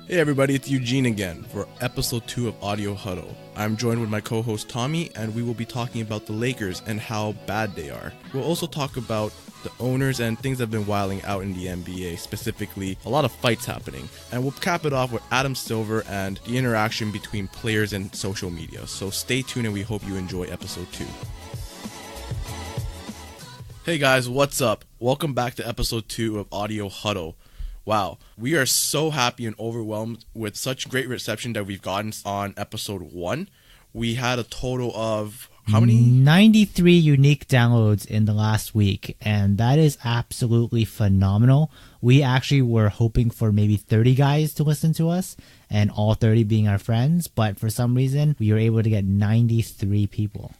Hey everybody, it's Eugene again for episode 2 of Audio Huddle. I'm joined with my co-host Tommy, and we will be talking about the Lakers and how bad they are. We'll also talk about the owners and things that have been wilding out in the NBA, specifically a lot of fights happening. And we'll cap it off with Adam Silver and the interaction between players and social media. So stay tuned and we hope you enjoy episode 2. Hey guys, what's up? Welcome back to episode 2 of Audio Huddle. Wow, we are so happy and overwhelmed with such great reception that we've gotten on episode 1. We had a total of, how many? 93 unique downloads in the last week, and that is absolutely phenomenal. We actually were hoping for maybe 30 guys to listen to us, and all 30 being our friends, but for some reason, we were able to get 93 people.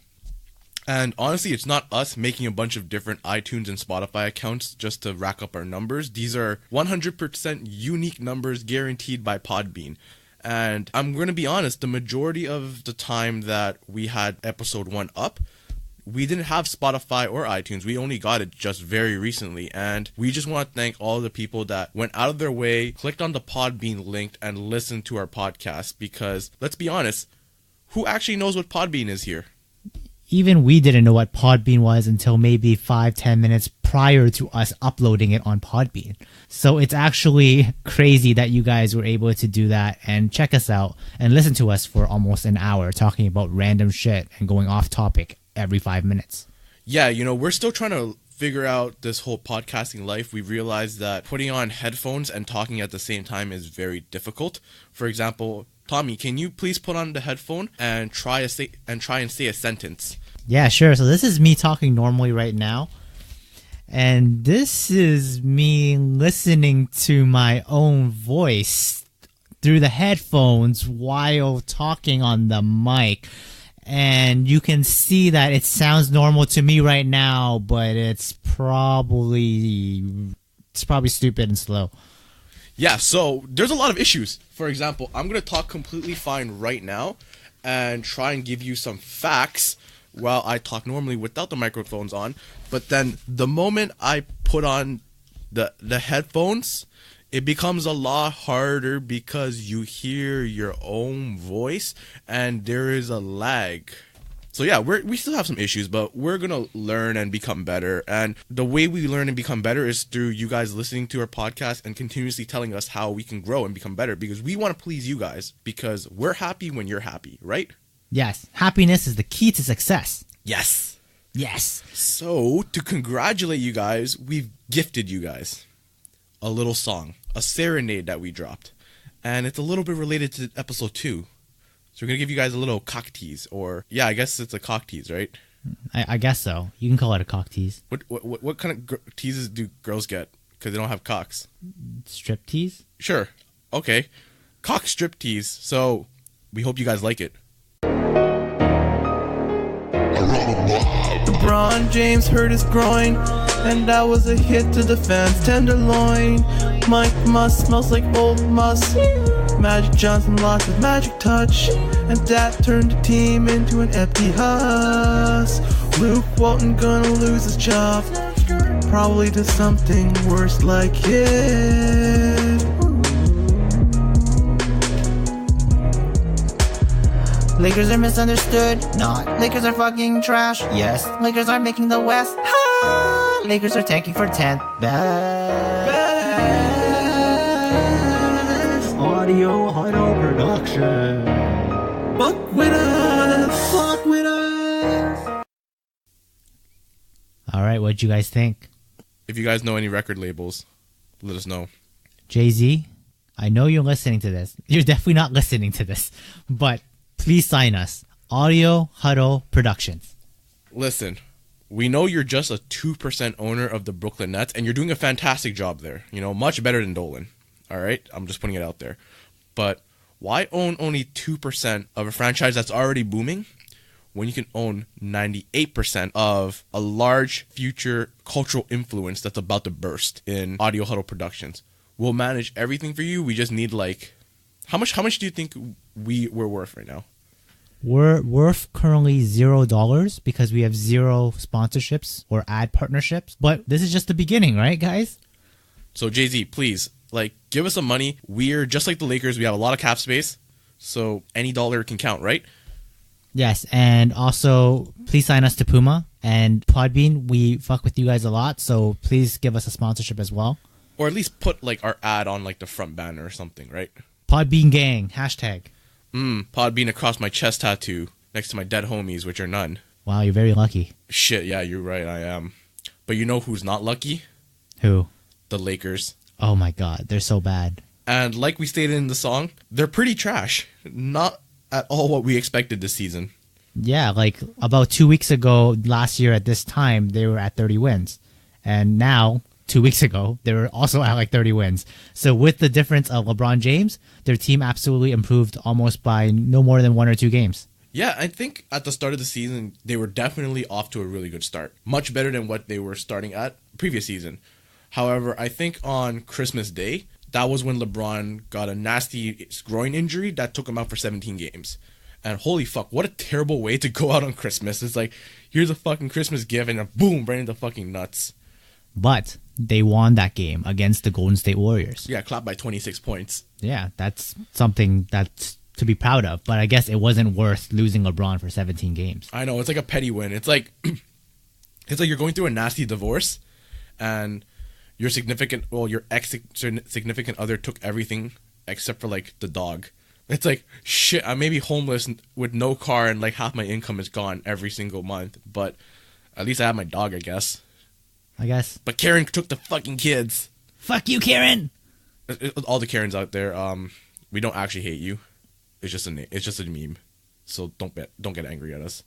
And honestly, it's not us making a bunch of different iTunes and Spotify accounts just to rack up our numbers. These are 100% unique numbers guaranteed by Podbean. And I'm going to be honest, the majority of the time that we had episode 1 up, we didn't have Spotify or iTunes. We only got it just very recently. And we just want to thank all the people that went out of their way, clicked on the Podbean link, and listened to our podcast. Because, let's be honest, who actually knows what Podbean is here? Even we didn't know what Podbean was until maybe 5-10 minutes prior to us uploading it on Podbean. So it's actually crazy that you guys were able to do that and check us out and listen to us for almost an hour talking about random shit and going off topic every 5 minutes. Yeah, we're still trying to figure out this whole podcasting life. We realized that putting on headphones and talking at the same time is very difficult. For example, Tommy, can you please put on the headphone and try and say a sentence? Yeah, sure. So this is me talking normally right now. And this is me listening to my own voice through the headphones while talking on the mic. And you can see that it sounds normal to me right now, but it's probably stupid and slow. Yeah, so there's a lot of issues. For example, I'm going to talk completely fine right now and try and give you some facts while I talk normally without the microphones on. But then the moment I put on the headphones, it becomes a lot harder because you hear your own voice and there is a lag. So yeah, we still have some issues, but we're going to learn and become better. And the way we learn and become better is through you guys listening to our podcast and continuously telling us how we can grow and become better, because we want to please you guys, because we're happy when you're happy, right? Yes. Happiness is the key to success. Yes. Yes. So to congratulate you guys, we've gifted you guys a little song, a serenade that we dropped. And it's a little bit related to episode 2. So we're going to give you guys a little cock tease, or, yeah, I guess it's a cock tease, right? I guess so. You can call it a cock tease. What kind of teases do girls get? Because they don't have cocks. Strip tease? Sure. Okay. Cock strip tease. So we hope you guys like it. LeBron James hurt his groin, and that was a hit to the fans' tenderloin. Mike Muss smells like old muss. Magic Johnson lost his magic touch, and that turned the team into an empty husk. Luke Walton gonna lose his job, probably to something worse like it. Lakers are misunderstood. Not. Lakers are fucking trash. Yes. Lakers are making the West. Ha! Lakers are tanking for 10th. Best Audio Huddle production. Fuck with us. Fuck with us. All right, what'd you guys think? If you guys know any record labels, let us know. Jay-Z, I know you're listening to this. You're definitely not listening to this, but please sign us. Audio Huddle Productions. Listen, we know you're just a 2% owner of the Brooklyn Nets, and you're doing a fantastic job there. Much better than Dolan. All right? I'm just putting it out there. But why own only 2% of a franchise that's already booming when you can own 98% of a large future cultural influence that's about to burst in Audio Huddle Productions? We'll manage everything for you. We just need, how much do you think we're worth right now? We're worth currently $0 because we have 0 sponsorships or ad partnerships. But this is just the beginning, right, guys? So Jay-Z, please Like, give us some money. We're just like the Lakers. We have a lot of cap space. So any dollar can count, right? Yes, and also please sign us to Puma and Podbean. We fuck with you guys a lot, so please give us a sponsorship as well. Or at least put like our ad on like the front banner or something, right? Podbean gang, hashtag. Podbean across my chest tattoo next to my dead homies, which are none. Wow, you're very lucky. Shit, yeah, you're right, I am. But you know who's not lucky? Who? The Lakers. Oh my god, they're so bad. And like we stated in the song, they're pretty trash. Not at all what we expected this season. Yeah, like about 2 weeks ago, last year at this time, they were at 30 wins. And now, 2 weeks ago, they were also at like 30 wins. So with the difference of LeBron James, their team absolutely improved almost by no more than 1 or 2 games. Yeah, I think at the start of the season, they were definitely off to a really good start. Much better than what they were starting at previous season. However, I think on Christmas Day, that was when LeBron got a nasty groin injury that took him out for 17 games. And holy fuck, what a terrible way to go out on Christmas. It's like, here's a fucking Christmas gift and boom, right into fucking nuts. But they won that game against the Golden State Warriors. Yeah, clapped by 26 points. Yeah, that's something that's to be proud of. But I guess it wasn't worth losing LeBron for 17 games. I know, it's like a petty win. It's like you're going through a nasty divorce and your ex-significant other took everything except for like the dog. It's like, shit, I may be homeless with no car and like half my income is gone every single month, but at least I have my dog, I guess. But Karen took the fucking kids. Fuck you, Karen! All the Karens out there, we don't actually hate you. It's just a meme. So don't get angry at us.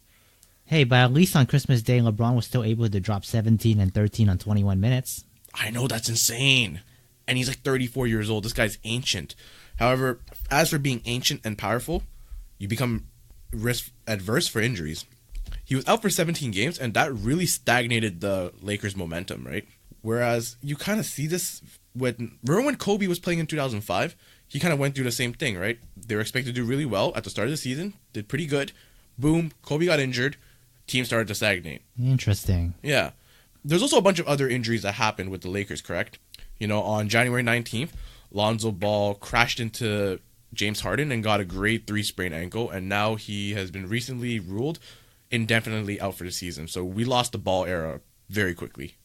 Hey, but at least on Christmas Day, LeBron was still able to drop 17 and 13 on 21 minutes. I know, that's insane. And he's like 34 years old. This guy's ancient. However, as for being ancient and powerful, you become risk adverse for injuries. He was out for 17 games, and that really stagnated the Lakers' momentum, right? Whereas you kind of see this remember when Kobe was playing in 2005? He kind of went through the same thing, right? They were expected to do really well at the start of the season, did pretty good. Boom, Kobe got injured, team started to stagnate. Interesting. Yeah. There's also a bunch of other injuries that happened with the Lakers, correct? You know, on January 19th, Lonzo Ball crashed into James Harden and got a grade 3 sprained ankle, and now he has been recently ruled indefinitely out for the season. So we lost the Ball era very quickly.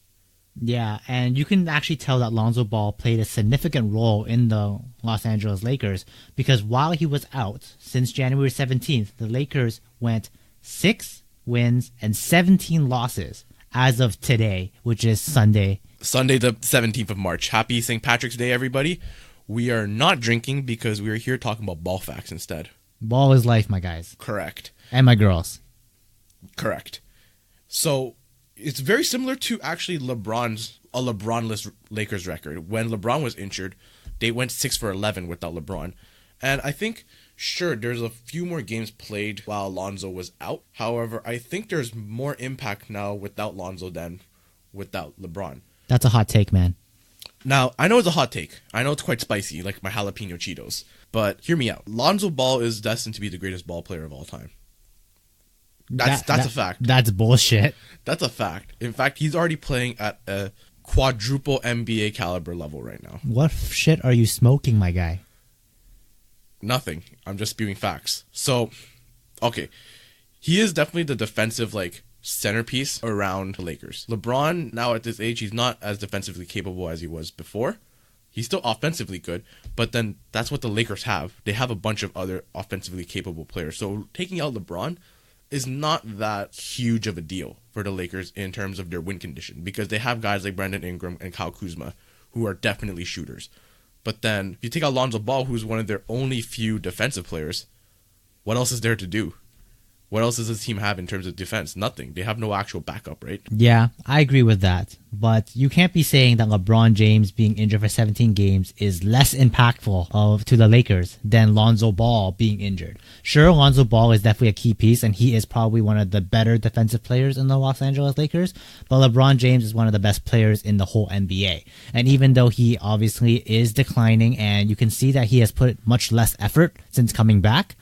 Yeah, and you can actually tell that Lonzo Ball played a significant role in the Los Angeles Lakers because while he was out since January 17th, the Lakers went 6 wins and 17 losses as of today, which is Sunday the 17th of March. Happy St. Patrick's Day, everybody. We are not drinking because we are here talking about ball facts instead. Ball is life, my guys. Correct. And my girls. Correct. So it's very similar to actually LeBronless Lakers record. When LeBron was injured, they went 6 for 11 without LeBron. And I think, sure, there's a few more games played while Lonzo was out. However, I think there's more impact now without Lonzo than without LeBron. That's a hot take, man. Now, I know it's a hot take. I know it's quite spicy, like my jalapeno Cheetos. But hear me out. Lonzo Ball is destined to be the greatest ball player of all time. That's a fact. That's bullshit. That's a fact. In fact, he's already playing at a quadruple NBA caliber level right now. What shit are you smoking, my guy? Nothing. I'm just spewing facts. So, okay. He is definitely the defensive, centerpiece around the Lakers. LeBron, now at this age, he's not as defensively capable as he was before. He's still offensively good, but then that's what the Lakers have. They have a bunch of other offensively capable players. So taking out LeBron is not that huge of a deal for the Lakers in terms of their win condition because they have guys like Brandon Ingram and Kyle Kuzma who are definitely shooters. But then if you take out Lonzo Ball, who's one of their only few defensive players, what else is there to do? What else does this team have in terms of defense? Nothing. They have no actual backup, right? Yeah, I agree with that. But you can't be saying that LeBron James being injured for 17 games is less impactful to the Lakers than Lonzo Ball being injured. Sure, Lonzo Ball is definitely a key piece, and he is probably one of the better defensive players in the Los Angeles Lakers, but LeBron James is one of the best players in the whole NBA. And even though he obviously is declining, and you can see that he has put much less effort since coming back,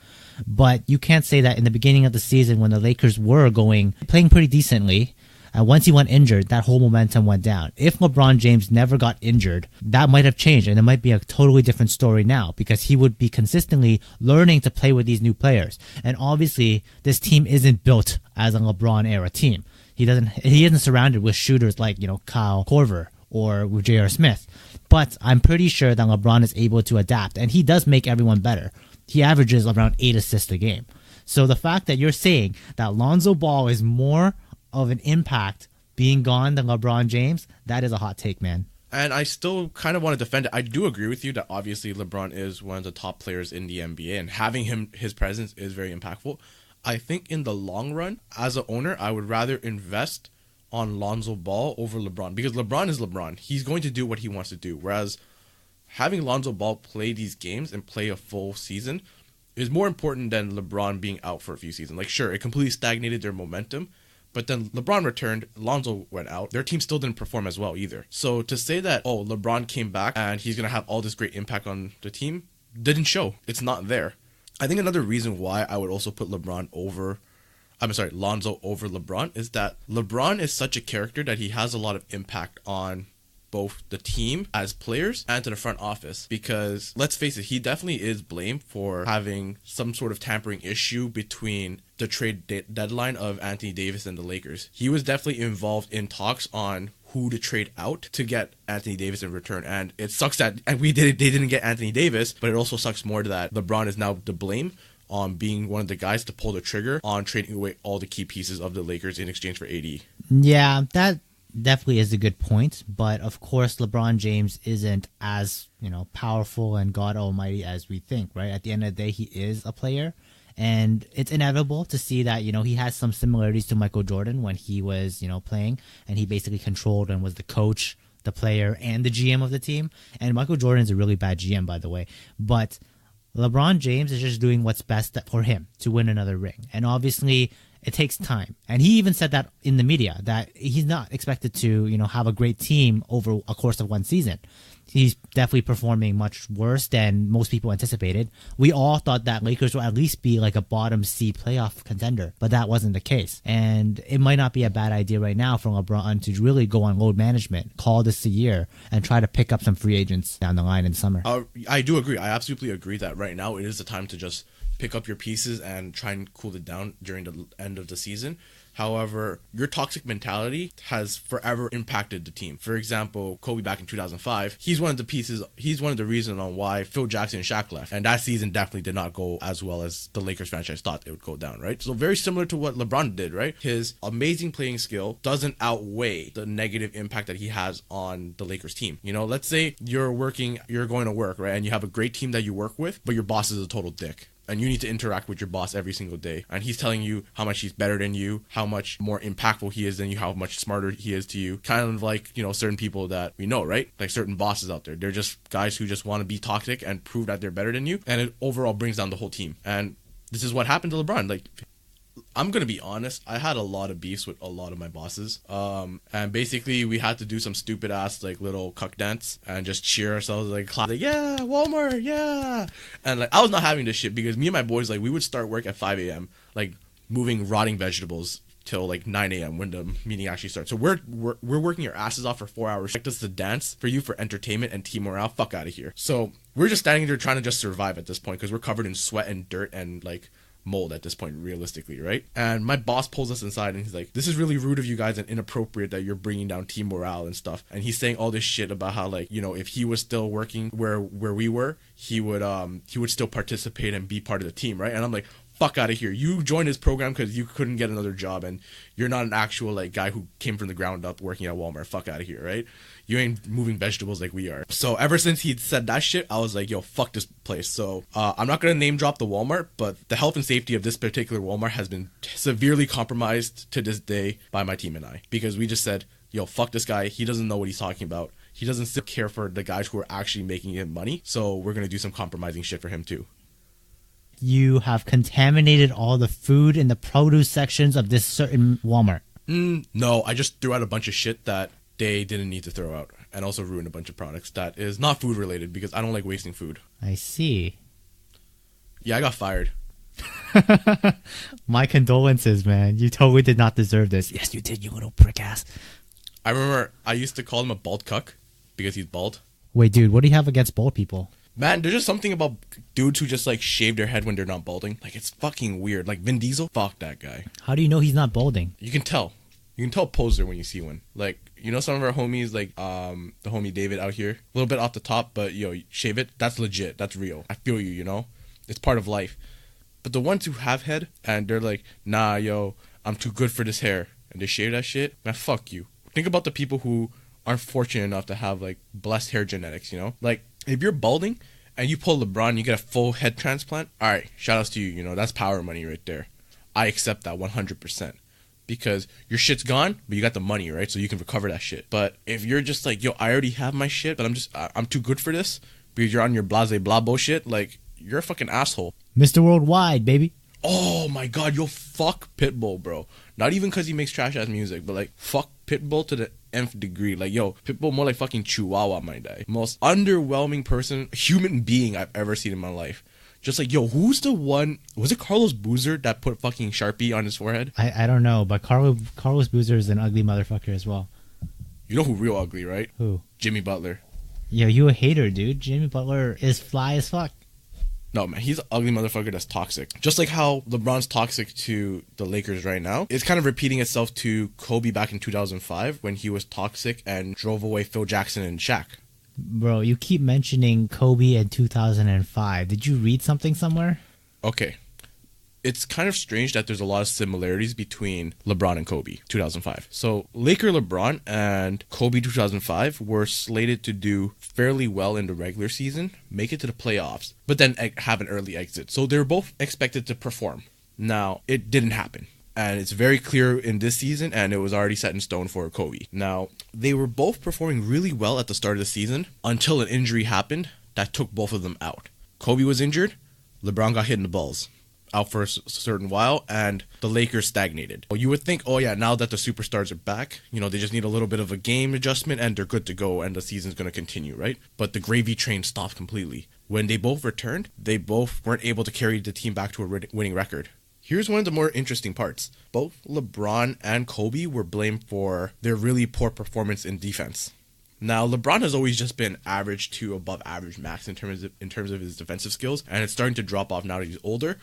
but you can't say that in the beginning of the season when the Lakers were playing pretty decently, And once he went injured, that whole momentum went down. If LeBron James never got injured, that might have changed, and it might be a totally different story now because he would be consistently learning to play with these new players. And obviously, this team isn't built as a LeBron era team. He isn't surrounded with shooters like, Kyle Korver or with J.R. Smith. But I'm pretty sure that LeBron is able to adapt, and he does make everyone better. He averages around 8 assists a game. So the fact that you're saying that Lonzo Ball is more of an impact being gone than LeBron James, that is a hot take, man. And I still kind of want to defend it. I do agree with you that obviously LeBron is one of the top players in the NBA, and having his presence is very impactful. I think in the long run, as an owner, I would rather invest on Lonzo Ball over LeBron, because LeBron is LeBron. He's going to do what he wants to do. Whereas having Lonzo Ball play these games and play a full season is more important than LeBron being out for a few seasons. Like, sure, it completely stagnated their momentum, but then LeBron returned, Lonzo went out. Their team still didn't perform as well either. So to say that, LeBron came back and he's going to have all this great impact on the team, didn't show. It's not there. I think another reason why I would also put Lonzo over LeBron is that LeBron is such a character that he has a lot of impact on both the team as players and to the front office, because let's face it, he definitely is blamed for having some sort of tampering issue between the trade deadline of Anthony Davis and the Lakers. He was definitely involved in talks on who to trade out to get Anthony Davis in return, and it sucks that they didn't get Anthony Davis, but it also sucks more that LeBron is now to blame on being one of the guys to pull the trigger on trading away all the key pieces of the Lakers in exchange for AD. Yeah, that definitely is a good point, but of course LeBron James isn't as powerful and God almighty as we think, right? At the end of the day, he is a player, and it's inevitable to see that he has some similarities to Michael Jordan when he was playing, and he basically controlled and was the coach, the player, and the GM of the team. And Michael Jordan is a really bad GM, by the way, but LeBron James is just doing what's best for him to win another ring. And obviously, it takes time. And he even said that in the media, that he's not expected to, have a great team over a course of one season. He's definitely performing much worse than most people anticipated. We all thought that Lakers would at least be like a bottom C playoff contender, but that wasn't the case. And it might not be a bad idea right now for LeBron to really go on load management, call this a year, and try to pick up some free agents down the line in summer. I do agree. I absolutely agree that right now it is the time to just pick up your pieces and try and cool it down during the end of the season. However, your toxic mentality has forever impacted the team. For example, Kobe back in 2005, he's one of the reasons on why Phil Jackson and Shaq left. And that season definitely did not go as well as the Lakers franchise thought it would go down, right? So very similar to what LeBron did, right? His amazing playing skill doesn't outweigh the negative impact that he has on the Lakers team. Let's say you're going to work, right? And you have a great team that you work with, but your boss is a total dick. And you need to interact with your boss every single day. And he's telling you how much he's better than you, how much more impactful he is than you, how much smarter he is to you. Kind of like, certain people that we know, right? Like certain bosses out there. They're just guys who just want to be toxic and prove that they're better than you. And it overall brings down the whole team. And this is what happened to LeBron. Like, I'm going to be honest, I had a lot of beefs with a lot of my bosses. And basically we had to do some stupid ass like little cuck dance and just cheer ourselves like, yeah, Walmart, yeah. And like I was not having this shit because me and my boys, like we would start work at 5 a.m. like moving rotting vegetables till like 9 a.m. when the meeting actually starts. So we're working our asses off for 4 hours. Expect us to dance for you for entertainment and team morale. Fuck out of here. So we're just standing there trying to just survive at this point because we're covered in sweat and dirt and like mold at this point, realistically, right? And my boss pulls us inside and he's like, this is really rude of you guys and inappropriate that you're bringing down team morale and stuff. And he's saying all this shit about how like, if he was still working where we were, he would still participate and be part of the team, right? And I'm like, fuck out of here. You joined his program because you couldn't get another job and you're not an actual like guy who came from the ground up working at Walmart. Fuck out of here, right? You ain't moving vegetables like we are. So ever since he said that shit, I was like, yo, fuck this place. So I'm not going to name drop the Walmart, but the health and safety of this particular Walmart has been severely compromised to this day by my team and I. Because we just said, yo, fuck this guy. He doesn't know what he's talking about. He doesn't still care for the guys who are actually making him money. So we're going to do some compromising shit for him too. You have contaminated all the food in the produce sections of this certain Walmart. No, I just threw out a bunch of shit that they didn't need to throw out, and also ruined a bunch of products that is not food related because I don't like wasting food. I see. Yeah, I got fired. My condolences, man. You totally did not deserve this. Yes, you did, you little prick ass. I remember I used to call him a bald cuck because he's bald. Wait, dude, what do you have against bald people? Man, there's just something about dudes who just like shave their head when they're not balding. Like, it's fucking weird. Like Vin Diesel, fuck that guy. How do you know he's not balding? You can tell. You can tell a poser when you see one. Like, you know, some of our homies, like the homie David out here, a little bit off the top, but yo, shave it. That's legit. That's real. I feel you. You know, it's part of life. But the ones who have head and they're like, nah, yo, I'm too good for this hair, and they shave that shit, man, fuck you. Think about the people who aren't fortunate enough to have like blessed hair genetics. You know, like if you're balding and you pull LeBron, and you get a full head transplant. All right, shout outs to you. You know, that's power money right there. I accept that 100%. Because your shit's gone, but you got the money, right? So you can recover that shit. But if you're just like, yo, I already have my shit, but I'm too good for this, because you're on your blase blah bullshit, like, you're a fucking asshole. Mr. Worldwide, baby. Oh my god, yo, fuck Pitbull, bro. Not even because he makes trash ass music, but like, fuck Pitbull to the nth degree. Like, yo, Pitbull more like fucking Chihuahua, my guy. Most underwhelming person, human being I've ever seen in my life. Just like, yo, who's the one? Was it Carlos Boozer that put fucking Sharpie on his forehead? I don't know, but Carlos Boozer is an ugly motherfucker as well. You know who real ugly, right? Who? Jimmy Butler. Yo, you a hater, dude. Jimmy Butler is fly as fuck. No, man, he's an ugly motherfucker that's toxic. Just like how LeBron's toxic to the Lakers right now. It's kind of repeating itself to Kobe back in 2005 when he was toxic and drove away Phil Jackson and Shaq. Bro, you keep mentioning Kobe in 2005. Did you read something somewhere? Okay. It's kind of strange that there's a lot of similarities between LeBron and Kobe 2005. So Laker LeBron and Kobe 2005 were slated to do fairly well in the regular season, make it to the playoffs, but then have an early exit. So they were both expected to perform. Now, it didn't happen. And it's very clear in this season, and it was already set in stone for Kobe. Now, they were both performing really well at the start of the season until an injury happened that took both of them out. Kobe was injured, LeBron got hit in the balls, out for a certain while, and the Lakers stagnated. You would think, oh yeah, now that the superstars are back, you know, they just need a little bit of a game adjustment, and they're good to go, and the season's going to continue, right? But the gravy train stopped completely. When they both returned, they both weren't able to carry the team back to a winning record. Here's one of the more interesting parts. Both LeBron and Kobe were blamed for their really poor performance in defense. Now, LeBron has always just been average to above average max in terms of his defensive skills, and it's starting to drop off now that he's older.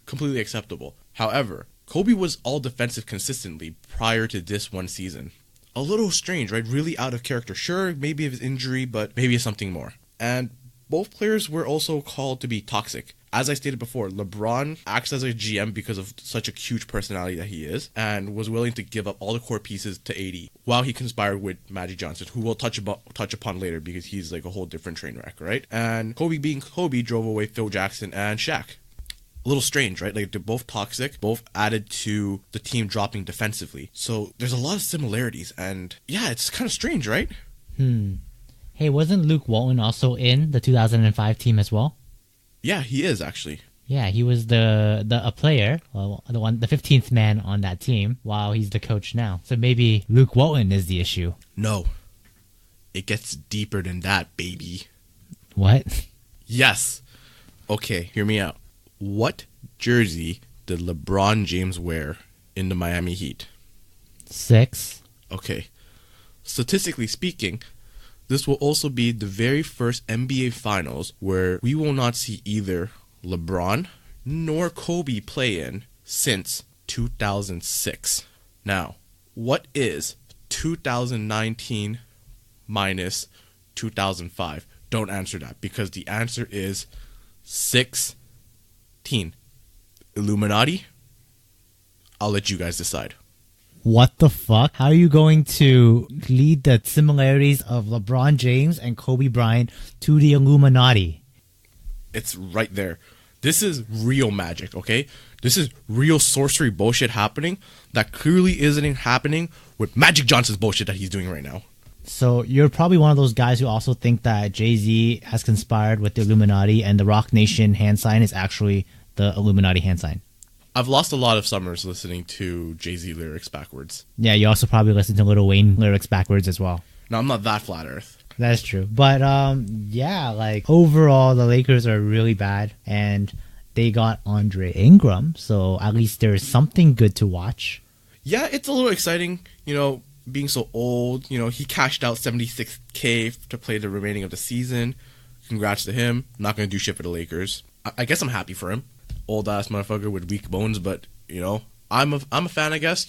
Completely acceptable. However, Kobe was all defensive consistently prior to this one season. A little strange, right? Really out of character. Sure, maybe of his injury, but maybe it's something more. And both players were also called to be toxic. As I stated before, LeBron acts as a GM because of such a huge personality that he is, and was willing to give up all the core pieces to AD while he conspired with Magic Johnson, who we'll touch upon later because he's like a whole different train wreck, right? And Kobe being Kobe drove away Phil Jackson and Shaq. A little strange, right? Like, they're both toxic, both added to the team dropping defensively. So there's a lot of similarities, and yeah, it's kind of strange, right? Hey, wasn't Luke Walton also in the 2005 team as well? Yeah, he is actually. Yeah, he was a player, well, the 15th man on that team, while he's the coach now. So maybe Luke Walton is the issue. No, it gets deeper than that, baby. What? Yes. Okay, hear me out. What jersey did LeBron James wear in the Miami Heat? 6. Okay. Statistically speaking, this will also be the very first NBA Finals where we will not see either LeBron nor Kobe play in since 2006. Now, what is 2019 minus 2005? Don't answer that, because the answer is 16. Illuminati? I'll let you guys decide. What the fuck? How are you going to lead the similarities of LeBron James and Kobe Bryant to the Illuminati? It's right there. This is real magic, okay? This is real sorcery bullshit happening that clearly isn't happening with Magic Johnson's bullshit that he's doing right now. So you're probably one of those guys who also think that Jay-Z has conspired with the Illuminati and the Rock Nation hand sign is actually the Illuminati hand sign. I've lost a lot of summers listening to Jay-Z lyrics backwards. Yeah, you also probably listen to Lil Wayne lyrics backwards as well. No, I'm not that flat earth. That's true. But yeah, like overall the Lakers are really bad, and they got Andre Ingram, so at least there's something good to watch. Yeah, it's a little exciting, being so old. He cashed out $76K to play the remaining of the season. Congrats to him. Not going to do shit for the Lakers. I guess I'm happy for him. Old ass motherfucker with weak bones, but, I'm a fan, I guess.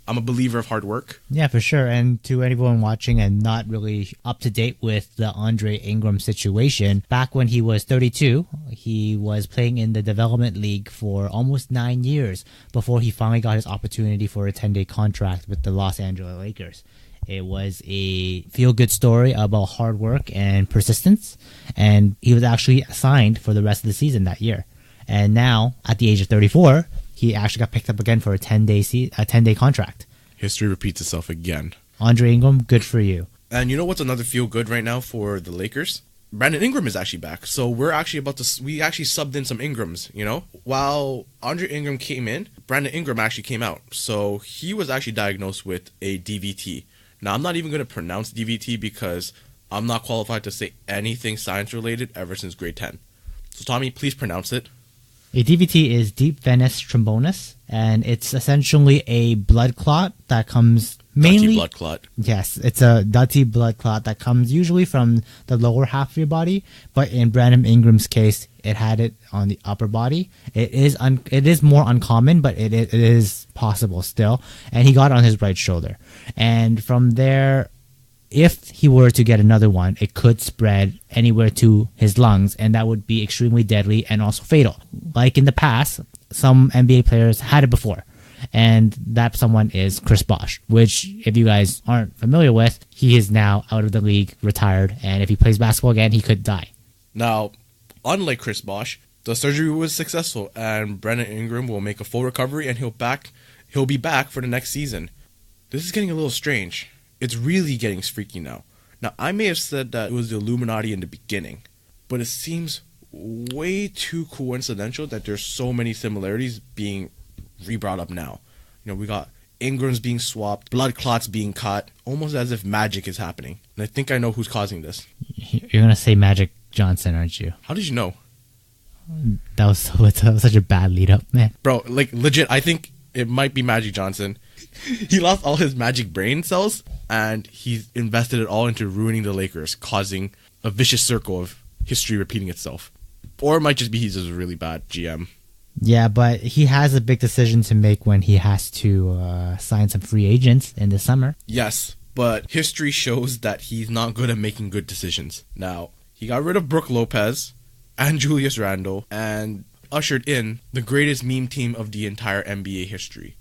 I'm a believer of hard work. Yeah, for sure. And to anyone watching and not really up to date with the Andre Ingram situation, back when he was 32, he was playing in the development league for almost 9 years before he finally got his opportunity for a 10-day contract with the Los Angeles Lakers. It was a feel-good story about hard work and persistence, and he was actually signed for the rest of the season that year. And now, at the age of 34, he actually got picked up again for a 10-day contract. History repeats itself again. Andre Ingram, good for you. And you know what's another feel good right now for the Lakers? Brandon Ingram is actually back. So we actually subbed in some Ingrams, While Andre Ingram came in, Brandon Ingram actually came out. So he was actually diagnosed with a DVT. Now, I'm not even going to pronounce DVT because I'm not qualified to say anything science related ever since grade 10. So Tommy, please pronounce it. A DVT is deep venous thrombosis, and it's essentially a blood clot that comes mainly... Dirty blood clot. Yes, it's a dirty blood clot that comes usually from the lower half of your body, but in Brandon Ingram's case, it had it on the upper body. It is more uncommon, but it is possible still, and he got it on his right shoulder. And from there, if he were to get another one, it could spread anywhere to his lungs, and that would be extremely deadly and also fatal. Like in the past, some NBA players had it before, and that someone is Chris Bosh, which, if you guys aren't familiar with, he is now out of the league, retired, and if he plays basketball again, he could die. Now, unlike Chris Bosh, the surgery was successful, and Brandon Ingram will make a full recovery, and he'll be back for the next season. This is getting a little strange. It's really getting freaky now. Now, I may have said that it was the Illuminati in the beginning, but it seems way too coincidental that there's so many similarities being re-brought up now. We got Ingrams being swapped, blood clots being cut, almost as if magic is happening. And I think I know who's causing this. You're going to say Magic Johnson, aren't you? How did you know? That was such a bad lead-up, man. Bro, legit, I think it might be Magic Johnson. He lost all his magic brain cells, and he's invested it all into ruining the Lakers, causing a vicious circle of history repeating itself. Or it might just be he's just a really bad GM. Yeah, but he has a big decision to make when he has to sign some free agents in the summer. Yes, but history shows that he's not good at making good decisions. Now, he got rid of Brook Lopez and Julius Randle and ushered in the greatest meme team of the entire NBA history.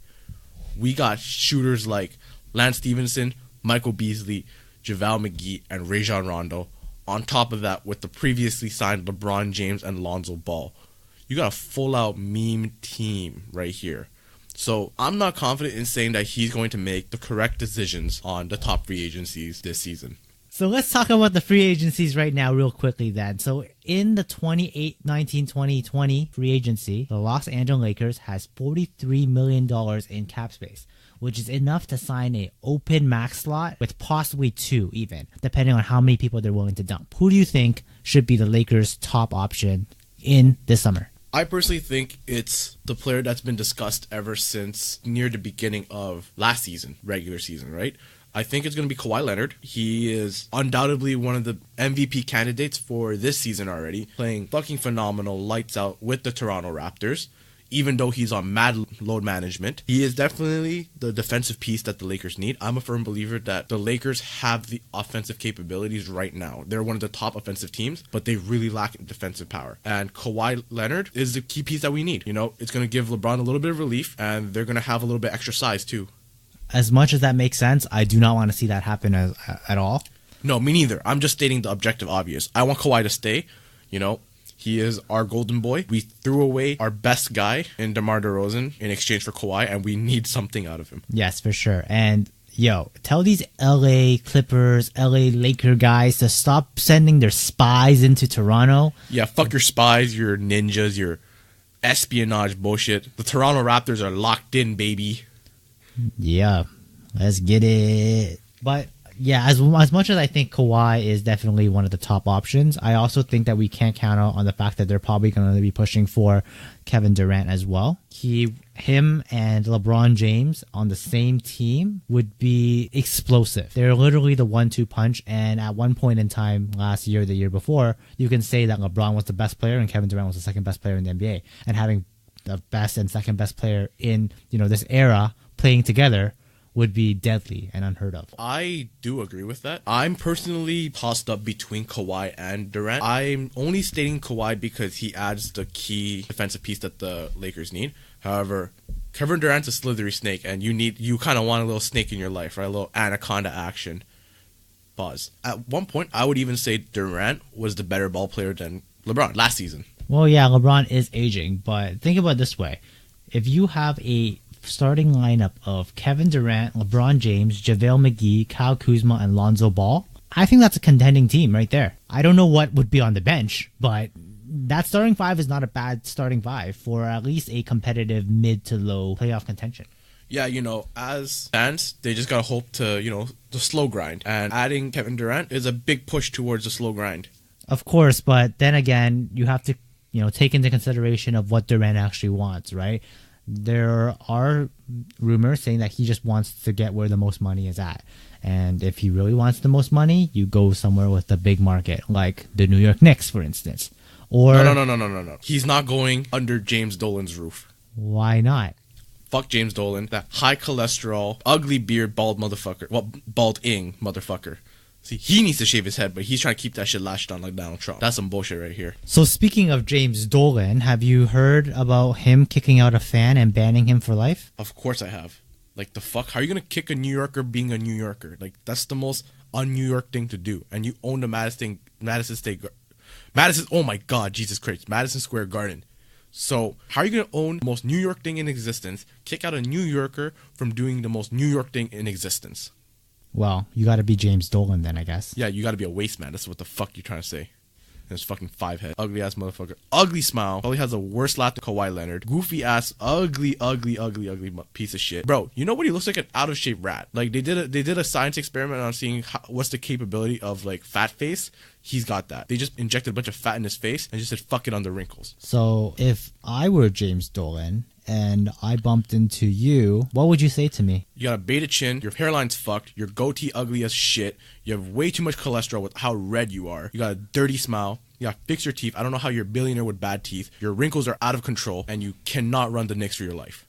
We got shooters like Lance Stevenson, Michael Beasley, JaVale McGee, and Rajon Rondo. On top of that, with the previously signed LeBron James and Lonzo Ball. You got a full-out meme team right here. So I'm not confident in saying that he's going to make the correct decisions on the top free agencies this season. So let's talk about the free agencies right now real quickly then. So in the 2019-2020 free agency, the Los Angeles Lakers has $43 million in cap space, which is enough to sign a open max slot with possibly two even, depending on how many people they're willing to dump. Who do you think should be the Lakers' top option in this summer? I personally think it's the player that's been discussed ever since near the beginning of last season, regular season, right? I think it's going to be Kawhi Leonard. He is undoubtedly one of the MVP candidates for this season already, playing fucking phenomenal, lights out with the Toronto Raptors. Even though he's on mad load management, he is definitely the defensive piece that the Lakers need. I'm a firm believer that the Lakers have the offensive capabilities right now. They're one of the top offensive teams, but they really lack defensive power. And Kawhi Leonard is the key piece that we need. It's going to give LeBron a little bit of relief, and they're going to have a little bit extra size too. As much as that makes sense, I do not want to see that happen at all. No, me neither. I'm just stating the objective obvious. I want Kawhi to stay. He is our golden boy. We threw away our best guy in DeMar DeRozan in exchange for Kawhi, and we need something out of him. Yes, for sure. And, tell these LA Clippers, LA Laker guys to stop sending their spies into Toronto. Yeah, fuck your spies, your ninjas, your espionage bullshit. The Toronto Raptors are locked in, baby. Yeah, let's get it. But Yeah, as much as I think Kawhi is definitely one of the top options, I also think that we can't count out on the fact that they're probably going to be pushing for Kevin Durant as well. Him and LeBron James on the same team would be explosive. They're literally the 1-2 punch, and at one point in time last year, the year before, you can say that LeBron was the best player and Kevin Durant was the second best player in the NBA. And having the best and second best player in, this era playing together would be deadly and unheard of. I do agree with that. I'm personally tossed up between Kawhi and Durant. I'm only stating Kawhi because he adds the key defensive piece that the Lakers need. However, Kevin Durant's a slithery snake, and you kind of want a little snake in your life, right? A little anaconda action. Pause. At one point, I would even say Durant was the better ball player than LeBron last season. Well, yeah, LeBron is aging, but think about it this way. If you have a starting lineup of Kevin Durant, LeBron James, JaVale McGee, Kyle Kuzma, and Lonzo Ball, I think that's a contending team right there. I don't know what would be on the bench, but that starting five is not a bad starting five for at least a competitive mid to low playoff contention. Yeah, as fans, they just gotta hope to, the slow grind. And adding Kevin Durant is a big push towards the slow grind. Of course, but then again, you have to, take into consideration of what Durant actually wants, right? There are rumors saying that he just wants to get where the most money is at. And if he really wants the most money, you go somewhere with a big market, like the New York Knicks, for instance. Or No. He's not going under James Dolan's roof. Why not? Fuck James Dolan, that high cholesterol, ugly beard, bald motherfucker. Well, bald-ing motherfucker. See, he needs to shave his head, but he's trying to keep that shit lashed on like Donald Trump. That's some bullshit right here. So speaking of James Dolan, have you heard about him kicking out a fan and banning him for life? Of course I have. Like, the fuck? How are you going to kick a New Yorker being a New Yorker? Like, that's the most un-New York thing to do. And you own the Madison oh my god, Jesus Christ. Madison Square Garden. So, how are you going to own the most New York thing in existence, kick out a New Yorker from doing the most New York thing in existence? Well, you got to be James Dolan then, I guess. Yeah, you got to be a waste man. That's what the fuck you're trying to say. And his fucking 5 head. Ugly ass motherfucker. Ugly smile. Probably has a worse laugh than Kawhi Leonard. Goofy ass, ugly piece of shit. Bro, you know what? He looks like an out of shape rat. Like, they did a science experiment on seeing what's the capability of like fat face. He's got that. They just injected a bunch of fat in his face and just said fuck it on the wrinkles. So if I were James Dolan and I bumped into you, what would you say to me? You got a beta chin, your hairline's fucked, your goatee ugly as shit, you have way too much cholesterol with how red you are, you got a dirty smile, you gotta fix your teeth, I don't know how you're a billionaire with bad teeth, your wrinkles are out of control, and you cannot run the Knicks for your life.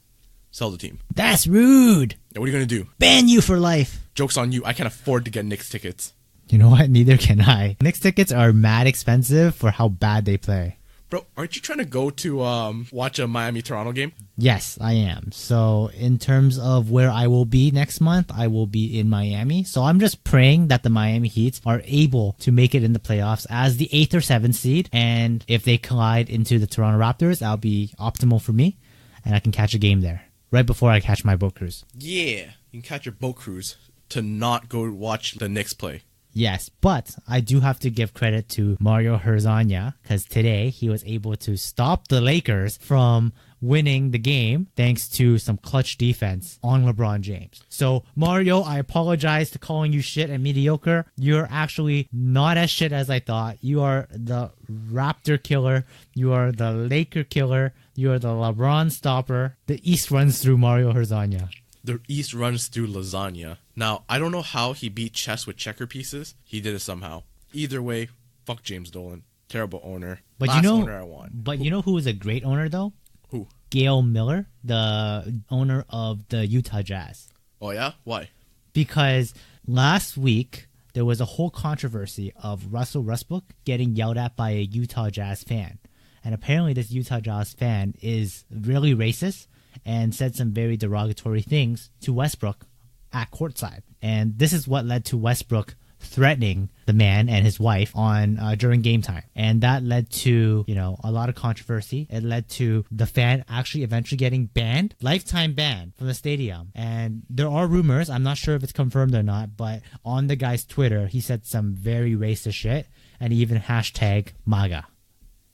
Sell the team. That's rude! Now what are you gonna do? Ban you for life! Joke's on you, I can't afford to get Knicks tickets. You know what? Neither can I. Knicks tickets are mad expensive for how bad they play. Bro, aren't you trying to go to watch a Miami-Toronto game? Yes, I am. So in terms of where I will be next month, I will be in Miami. So I'm just praying that the Miami Heat are able to make it in the playoffs as the 8th or 7th seed. And if they collide into the Toronto Raptors, that'll be optimal for me. And I can catch a game there right before I catch my boat cruise. Yeah, you can catch your boat cruise to not go watch the Knicks play. Yes, but I do have to give credit to Mario Hezonja because today he was able to stop the Lakers from winning the game thanks to some clutch defense on LeBron James. So, Mario, I apologize to calling you shit and mediocre. You're actually not as shit as I thought. You are the Raptor killer. You are the Laker killer. You are the LeBron stopper. The East runs through Mario Hezonja. The East runs through lasagna. Now, I don't know how he beat chess with checker pieces. He did it somehow. Either way, fuck James Dolan. Terrible owner. But Last owner I want. But you know who is a great owner, though? Who? Gail Miller, the owner of the Utah Jazz. Oh, yeah? Why? Because last week, there was a whole controversy of Russell Westbrook getting yelled at by a Utah Jazz fan. And apparently this Utah Jazz fan is really racist and said some very derogatory things to Westbrook at courtside. And this is what led to Westbrook threatening the man and his wife on during game time. And that led to, a lot of controversy. It led to the fan actually eventually getting banned, lifetime ban from the stadium. And there are rumors, I'm not sure if it's confirmed or not, but on the guy's Twitter, he said some very racist shit and he even hashtag MAGA.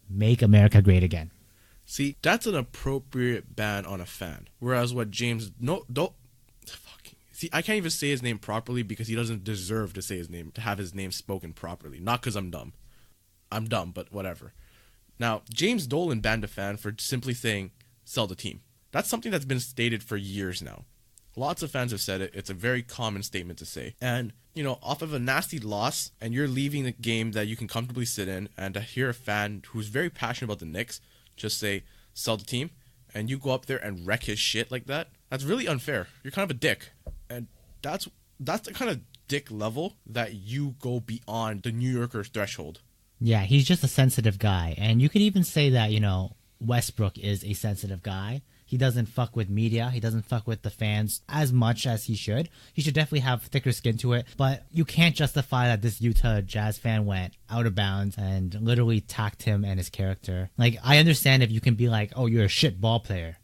Make America Great Again. See, that's an appropriate ban on a fan. Whereas what James... See, I can't even say his name properly because he doesn't deserve to say his name, to have his name spoken properly. Not because I'm dumb. I'm dumb, but whatever. Now, James Dolan banned a fan for simply saying, sell the team. That's something that's been stated for years now. Lots of fans have said it. It's a very common statement to say. And, off of a nasty loss, and you're leaving the game that you can comfortably sit in, and to hear a fan who's very passionate about the Knicks just say, sell the team, and you go up there and wreck his shit like that, that's really unfair. You're kind of a dick. And that's the kind of dick level that you go beyond the New Yorker's threshold. Yeah, he's just a sensitive guy. And you could even say that, Westbrook is a sensitive guy. He doesn't fuck with media. He doesn't fuck with the fans as much as he should. He should definitely have thicker skin to it. But you can't justify that this Utah Jazz fan went out of bounds and literally attacked him and his character. Like, I understand if you can be like, oh, you're a shit ball player.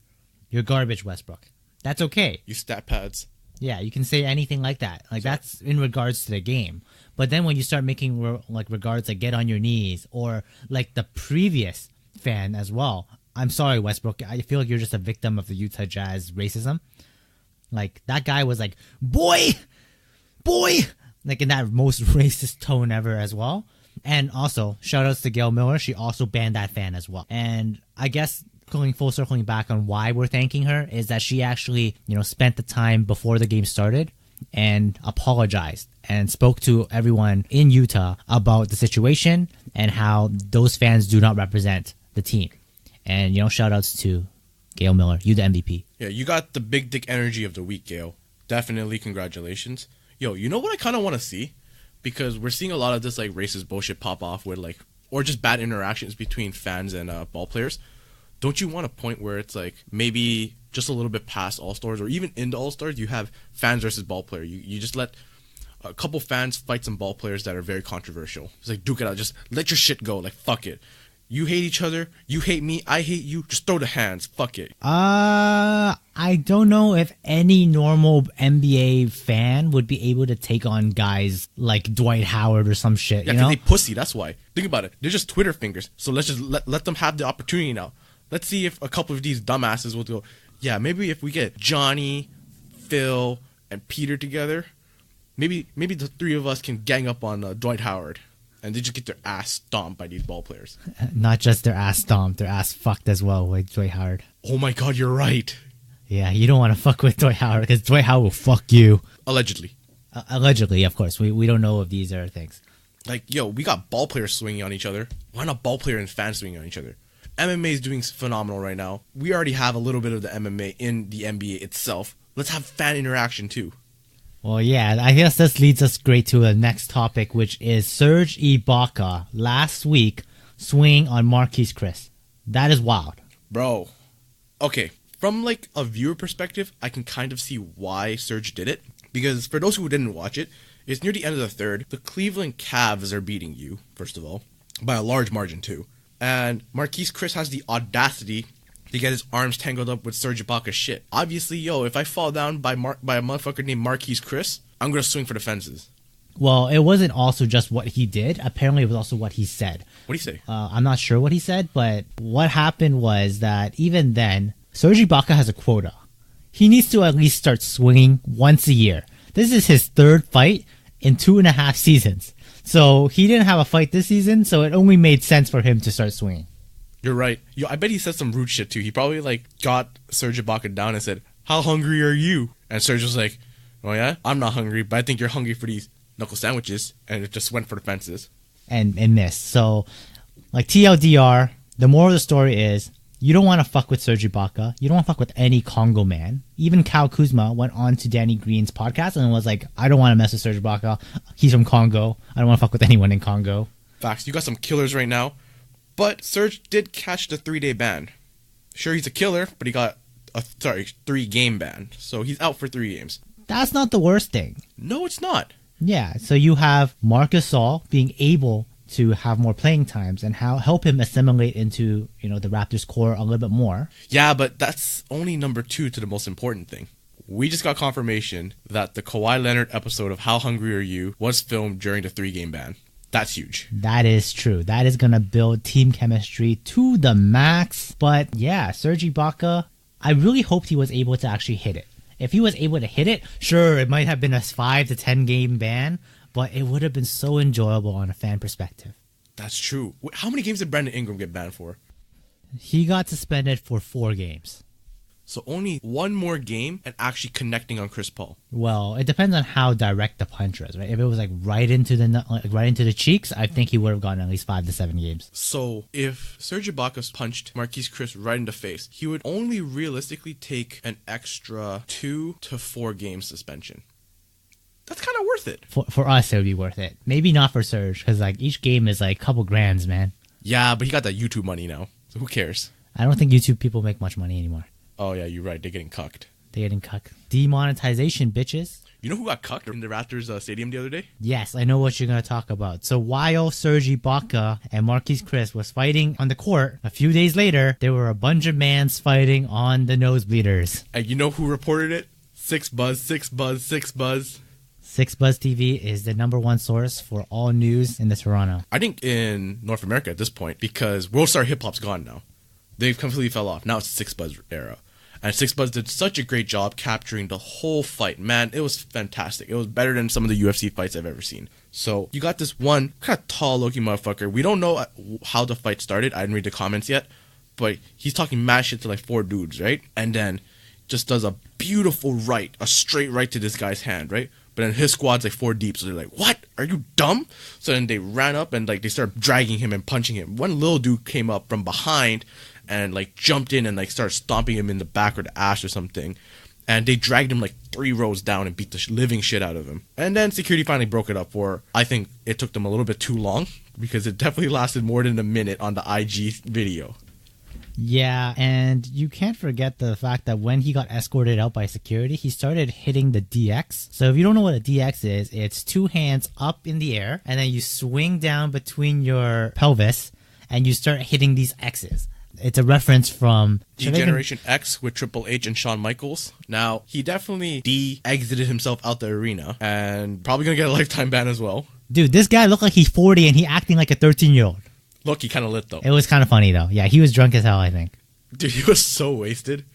You're garbage, Westbrook. That's okay. You stat pads. Yeah, you can say anything like that. Like, that's in regards to the game. But then when you start making, regards like get on your knees or like the previous fan as well, I'm sorry, Westbrook. I feel like you're just a victim of the Utah Jazz racism. Like, that guy was like, boy, like in that most racist tone ever as well. And also, shout outs to Gail Miller. She also banned that fan as well. And I guess circling back on why we're thanking her is that she actually, spent the time before the game started and apologized and spoke to everyone in Utah about the situation and how those fans do not represent the team. And, shout outs to Gail Miller. You the MVP. Yeah, you got the big dick energy of the week, Gail. Definitely congratulations. Yo, you know what I kind of want to see? Because we're seeing a lot of this, like, racist bullshit pop off with, like, or just bad interactions between fans and ball players. Don't you want a point where it's, like, maybe just a little bit past All-Stars or even into All-Stars, you have fans versus ball player. You just let a couple fans fight some ball players that are very controversial. It's like, duke it out. Just let your shit go. Like, fuck it. You hate each other. You hate me. I hate you. Just throw the hands. Fuck it. I don't know if any normal NBA fan would be able to take on guys like Dwight Howard or some shit. Yeah, because they pussy. That's why. Think about it. They're just Twitter fingers. So let's just let them have the opportunity now. Let's see if a couple of these dumbasses will go, yeah, maybe if we get Johnny, Phil, and Peter together, maybe the three of us can gang up on Dwight Howard. And they just get their ass stomped by these ball players. Not just their ass stomped, their ass fucked as well with Dwight Howard. Oh my god, you're right. Yeah, you don't want to fuck with Dwight Howard because Dwight Howard will fuck you. Allegedly. Allegedly, of course. We don't know if these are things. Like, yo, we got ball players swinging on each other. Why not ball player and fans swinging on each other? MMA is doing phenomenal right now. We already have a little bit of the MMA in the NBA itself. Let's have fan interaction too. Well, yeah, I guess this leads us great to the next topic, which is Serge Ibaka last week swinging on Marquise Chris. That is wild. Bro. Okay, from like a viewer perspective, I can kind of see why Serge did it. Because for those who didn't watch it, it's near the end of the third. The Cleveland Cavs are beating you, first of all, by a large margin too. And Marquise Chris has the audacity to get his arms tangled up with Serge Ibaka's shit. Obviously, yo, if I fall down by a motherfucker named Marquise Chris, I'm gonna swing for the fences. Well, it wasn't also just what he did. Apparently, it was also what he said. What'd he say? I'm not sure what he said, but what happened was that even then, Serge Ibaka has a quota. He needs to at least start swinging once a year. This is his third fight in 2.5 seasons. So he didn't have a fight this season, so it only made sense for him to start swinging. You're right. Yo, I bet he said some rude shit too. He probably like got Serge Ibaka down and said, "How hungry are you?" And Serge was like, "Oh yeah, I'm not hungry, but I think you're hungry for these knuckle sandwiches." And it just went for the fences. And missed. So, like TLDR, the moral of the story is you don't want to fuck with Serge Ibaka. You don't want to fuck with any Congo man. Even Kyle Kuzma went on to Danny Green's podcast and was like, "I don't want to mess with Serge Ibaka. He's from Congo. I don't want to fuck with anyone in Congo." Facts. You got some killers right now. But Serge did catch the 3-day ban. Sure, he's a killer, but he got a 3-game ban. So he's out for 3 games. That's not the worst thing. No, it's not. Yeah, so you have Marc Gasol being able to have more playing times and help him assimilate into, the Raptors core a little bit more. Yeah, but that's only number 2 to the most important thing. We just got confirmation that the Kawhi Leonard episode of How Hungry Are You was filmed during the 3-game ban. That's huge. That is true. That is going to build team chemistry to the max. But yeah, Serge Ibaka, I really hoped he was able to actually hit it. If he was able to hit it, sure, it might have been a 5 to 10 game ban, but it would have been so enjoyable on a fan perspective. That's true. How many games did Brandon Ingram get banned for? He got suspended for 4 games. So only one more game and actually connecting on Chris Paul. Well, it depends on how direct the punch was, right? If it was like right into the cheeks, I think he would have gotten at least 5 to 7 games. So if Serge Ibaka punched Marquise Chris right in the face, he would only realistically take an extra 2 to 4 game suspension. That's kind of worth it. For us, it would be worth it. Maybe not for Serge, because like each game is like a couple grands, man. Yeah, but he got that YouTube money now, so who cares? I don't think YouTube people make much money anymore. Oh yeah, you're right. They're getting cucked. They're getting cucked. Demonetization, bitches. You know who got cucked in the Raptors stadium the other day? Yes, I know what you're going to talk about. So while Serge Ibaka and Marquise Chris was fighting on the court, a few days later, there were a bunch of mans fighting on the nosebleeders. And you know who reported it? 6Buzz, 6Buzz, 6Buzz. 6Buzz TV is the #1 source for all news in the Toronto. I think in North America at this point, because World Star Hip Hop's gone now. They've completely fell off. Now it's 6Buzz era. And 6Buzz did such a great job capturing the whole fight. Man, it was fantastic. It was better than some of the UFC fights I've ever seen. So you got this one kind of tall-looking motherfucker. We don't know how the fight started. I didn't read the comments yet. But he's talking mad shit to like 4 dudes, right? And then just does a beautiful right, a straight right to this guy's hand, right? But then his squad's like 4 deep. So they're like, what? Are you dumb? So then they ran up and like they started dragging him and punching him. One little dude came up from behind and like jumped in and like started stomping him in the back or the ass or something. And they dragged him like 3 rows down and beat the living shit out of him. And then security finally broke it up for, I think it took them a little bit too long because it definitely lasted more than a minute on the IG video. Yeah, and you can't forget the fact that when he got escorted out by security, he started hitting the DX. So if you don't know what a DX is, it's 2 hands up in the air, and then you swing down between your pelvis, and you start hitting these X's. It's a reference from Generation X with Triple H and Shawn Michaels. Now, he definitely exited himself out the arena, and probably gonna get a lifetime ban as well. Dude, this guy looked like he's 40 and he acting like a 13-year-old. Look, he kind of lit though. It was kind of funny though. Yeah, he was drunk as hell, I think. Dude, he was so wasted.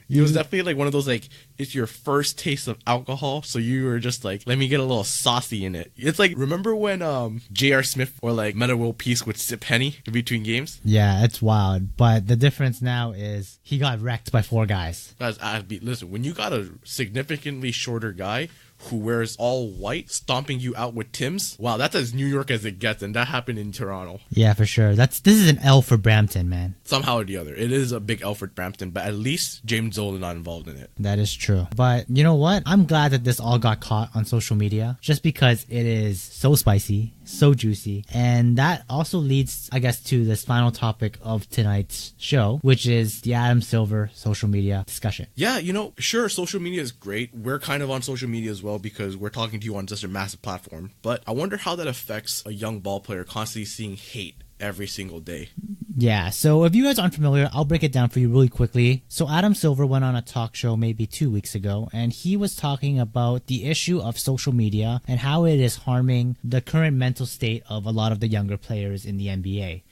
He was definitely like one of those like, it's your first taste of alcohol, so you were just like, let me get a little saucy in it. It's like, remember when J.R. Smith or like Meta World Peace would sip Henny in between games? Yeah, it's wild. But the difference now is he got wrecked by 4 guys. Listen, when you got a significantly shorter guy who wears all white stomping you out with Tim's, wow, that's as New York as it gets, and that happened in Toronto. Yeah, for sure. This is an L for Brampton, man. Somehow or the other. It is a big L for Brampton, but at least James Zola not involved in it. That is true. But you know what? I'm glad that this all got caught on social media, just because it is so spicy, so juicy. And that also leads, I guess, to this final topic of tonight's show, which is the Adam Silver social media discussion. Yeah, sure, social media is great. We're kind of on social media as well because we're talking to you on such a massive platform. But I wonder how that affects a young ball player constantly seeing hate every single day. Yeah, so if you guys aren't familiar, I'll break it down for you really quickly. So Adam Silver went on a talk show maybe 2 weeks ago, and he was talking about the issue of social media and how it is harming the current mental state of a lot of the younger players in the NBA.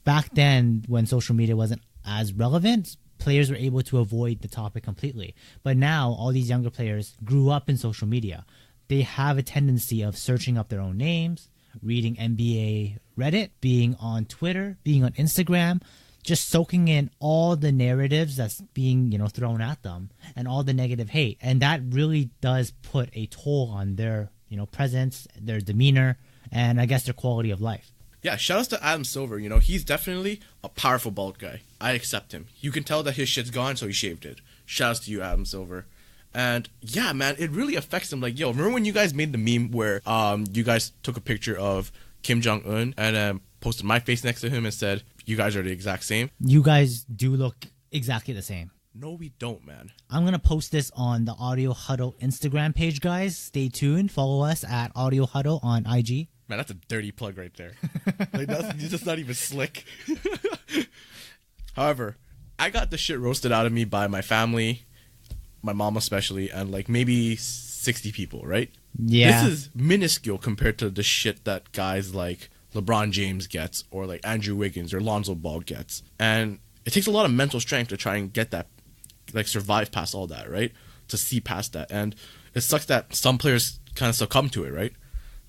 Back then, when social media wasn't as relevant, players were able to avoid the topic completely. But now, all these younger players grew up in social media. They have a tendency of searching up their own names, reading NBA Reddit, being on Twitter, being on Instagram, just soaking in all the narratives that's being, thrown at them and all the negative hate. And that really does put a toll on their, presence, their demeanor, and I guess their quality of life. Yeah, shout outs to Adam Silver. He's definitely a powerful bald guy. I accept him. You can tell that his shit's gone, so he shaved it. Shout outs to you, Adam Silver. And yeah, man, it really affects him. Like, remember when you guys made the meme where you guys took a picture of Kim Jong-un and posted my face next to him and said, you guys are the exact same? You guys do look exactly the same. No, we don't, man. I'm going to post this on the Audio Huddle Instagram page, guys. Stay tuned. Follow us at Audio Huddle on IG. Man, that's a dirty plug right there. Like, that's just not even slick. However, I got the shit roasted out of me by my family, my mom especially, and like maybe 60 people, right? Yeah. This is minuscule compared to the shit that guys like LeBron James gets or like Andrew Wiggins or Lonzo Ball gets. And it takes a lot of mental strength to try and get that, like survive past all that, right? to see past that. And it sucks that some players kind of succumb to it, right?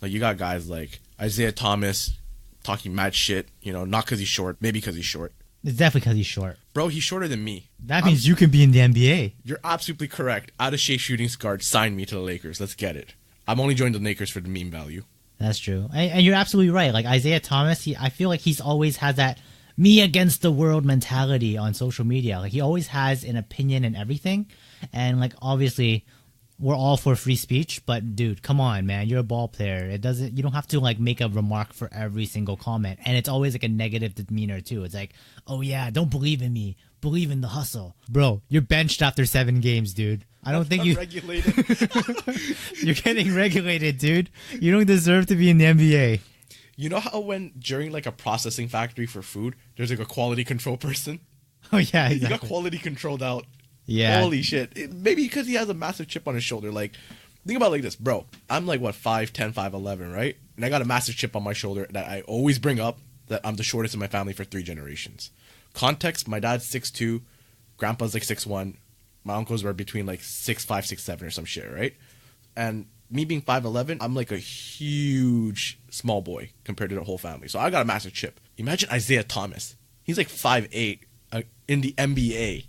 Like you got guys like Isaiah Thomas talking mad shit, not because he's short, maybe because he's short. It's definitely because he's short. Bro, he's shorter than me. That means you can be in the NBA. You're absolutely correct. Out of shape shooting guard, sign me to the Lakers. Let's get it. I'm only joining the Lakers for the meme value. That's true. And you're absolutely right. Like Isaiah Thomas, I feel like he's always had that me against the world mentality on social media. Like he always has an opinion and everything. And like obviously we're all for free speech, but dude, come on, man. You're a ball player. You don't have to like make a remark for every single comment. And it's always like a negative demeanor too. It's like, oh yeah, don't believe in me. Believe in the hustle. Bro, you're benched after 7 games, dude. I don't think you regulated. You're getting regulated, dude. You don't deserve to be in the NBA. You know how during like a processing factory for food, there's like a quality control person? Oh yeah, exactly. He got quality controlled out. Yeah. Holy shit. Maybe because he has a massive chip on his shoulder. Like, think about it like this, bro. I'm like, 5'10", 5'11", right? And I got a massive chip on my shoulder that I always bring up, that I'm the shortest in my family for 3 generations. Context, my dad's 6'2", grandpa's like 6'1", my uncles were between like 6'5", 6'7", or some shit, right? And me being 5'11", I'm like a huge small boy compared to the whole family. So I got a massive chip. Imagine Isaiah Thomas. He's like 5'8", in the NBA.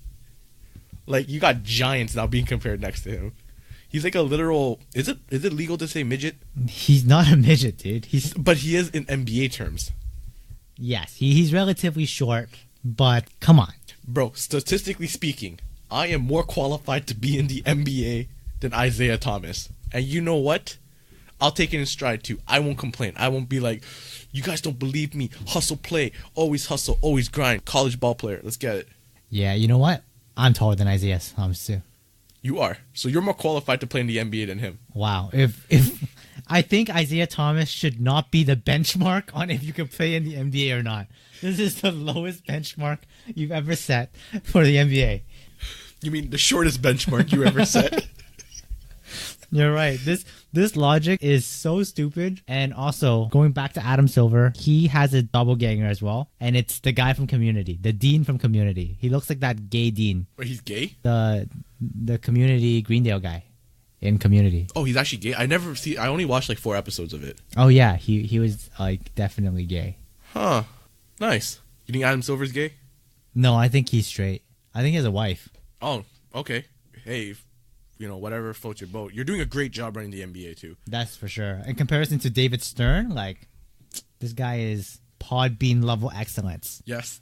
Like, you got giants now being compared next to him. He's like a literal... Is it legal to say midget? He's not a midget, dude. But he is in NBA terms. Yes, he's relatively short, but come on. Bro, statistically speaking, I am more qualified to be in the NBA than Isaiah Thomas. And you know what? I'll take it in stride too. I won't complain. I won't be like, you guys don't believe me. Hustle, play. Always hustle, always grind. College ball player. Let's get it. Yeah, you know what? I'm taller than Isaiah Thomas too. You are. So you're more qualified to play in the NBA than him. Wow. If I think Isaiah Thomas should not be the benchmark on if you can play in the NBA or not. This is the lowest benchmark you've ever set for the NBA. You mean the shortest benchmark you ever set? You're right. This logic is so stupid. And also, going back to Adam Silver, he has a doppelganger as well. And it's the guy from Community, the dean from Community. He looks like that gay dean. Wait, he's gay? The Community Greendale guy in Community. Oh, he's actually gay? I only watched like 4 episodes of it. Oh, yeah. He was like definitely gay. Huh. Nice. You think Adam Silver's gay? No, I think he's straight. I think he has a wife. Oh, okay. Hey, whatever floats your boat. You're doing a great job running the NBA too. That's for sure. In comparison to David Stern, like, this guy is Podbean level excellence. Yes.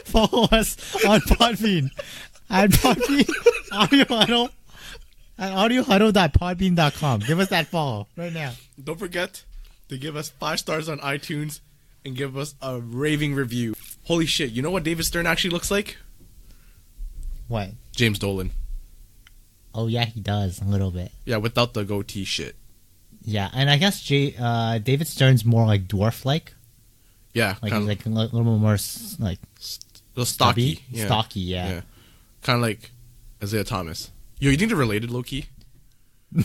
Follow us on Podbean at Podbean Audio Huddle at audiohuddle.podbean.com. Give us that follow right now. Don't forget to give us 5 stars on iTunes and give us a raving review. Holy shit, you know what David Stern actually looks like? What? James Dolan. Oh yeah, he does a little bit. Yeah, without the goatee shit. Yeah, and I guess David Stern's more like dwarf-like. Yeah, like he's like a little more like stocky. Yeah. Stocky, yeah. Kind of like Isaiah Thomas. Yo, you think they're related, low-key?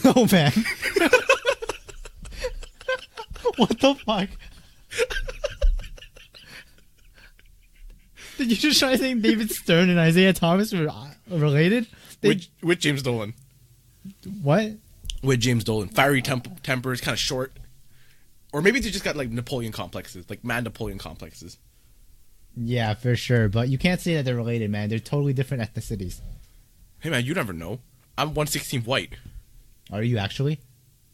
No, man. What the fuck? Did you just try saying David Stern and Isaiah Thomas were related? With James Dolan. What? With James Dolan. Fiery temper, is kind of short. Or maybe they just got like Napoleon complexes. Like man Napoleon complexes. Yeah, for sure. But you can't say that they're related, man. They're totally different ethnicities. Hey, man, you never know. I'm 1/16 white. Are you actually?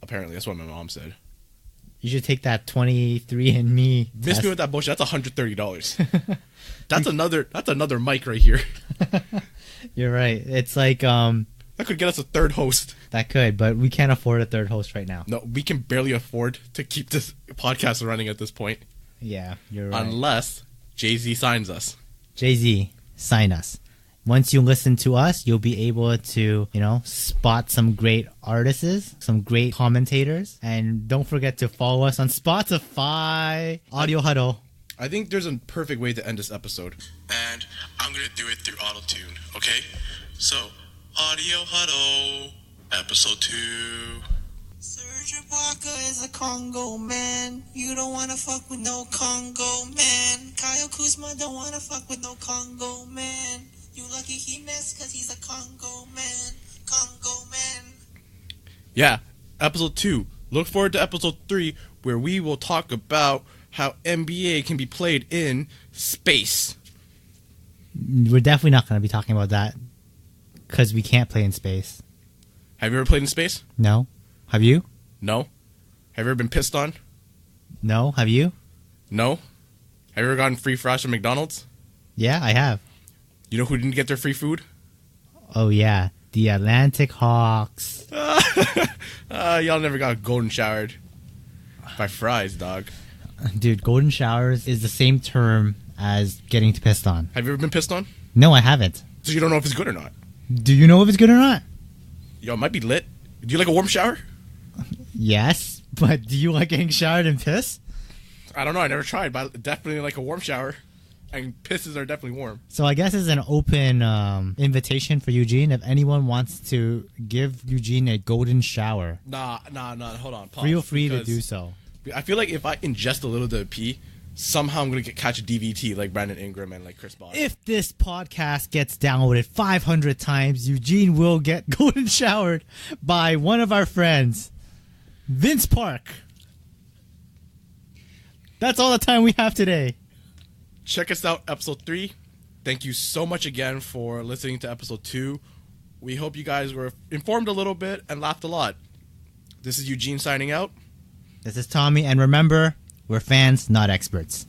Apparently, that's what my mom said. You should take that 23andMe Miss test. me with that bullshit. That's $130. That's another mic right here. You're right. It's like That could get us a 3rd host. that could, but we can't afford a 3rd host right now. No, we can barely afford to keep this podcast running at this point. Yeah, you're right. Unless Jay-Z signs us. Jay-Z, sign us. Once you listen to us, you'll be able to, spot some great artists, some great commentators. And don't forget to follow us on Spotify. Audio Huddle. I think there's a perfect way to end this episode. And I'm going to do it through auto-tune, okay? So, Audio Huddle, episode 2. Serge Ibaka is a Congo man. You don't wanna fuck with no Congo man. Kyle Kuzma don't wanna fuck with no Congo man. You lucky he missed cause he's a Congo man. Congo man. Yeah, episode 2. Look forward to episode 3, where we will talk about how NBA can be played in space. We're definitely not going to be talking about that because we can't play in space. Have you ever played in space? No. Have you? No. Have you ever been pissed on? No. Have you? No. Have you ever gotten free fries from McDonald's? Yeah, I have. You know who didn't get their free food? Oh, yeah. The Atlantic Hawks. Y'all never got golden showered by fries, dog. Dude, golden showers is the same term as getting pissed on. Have you ever been pissed on? No, I haven't. So you don't know if it's good or not. Do you know if it's good or not? Yo, it might be lit. Do you like a warm shower? Yes, but do you like getting showered and piss? I don't know. I never tried, but I definitely like a warm shower. And pisses are definitely warm. So I guess it's an open invitation for Eugene. If anyone wants to give Eugene a golden shower, Nah. Hold on. Pause, feel free to because do so. I feel like if I ingest a little bit of pee, somehow I'm going to catch a DVT like Brandon Ingram and like Chris Bosh. If this podcast gets downloaded 500 times, Eugene will get golden showered by one of our friends, Vince Park. That's all the time we have today. Check us out, episode 3. Thank you so much again for listening to episode 2. We hope you guys were informed a little bit and laughed a lot. This is Eugene signing out. This is Tommy, and remember, we're fans, not experts.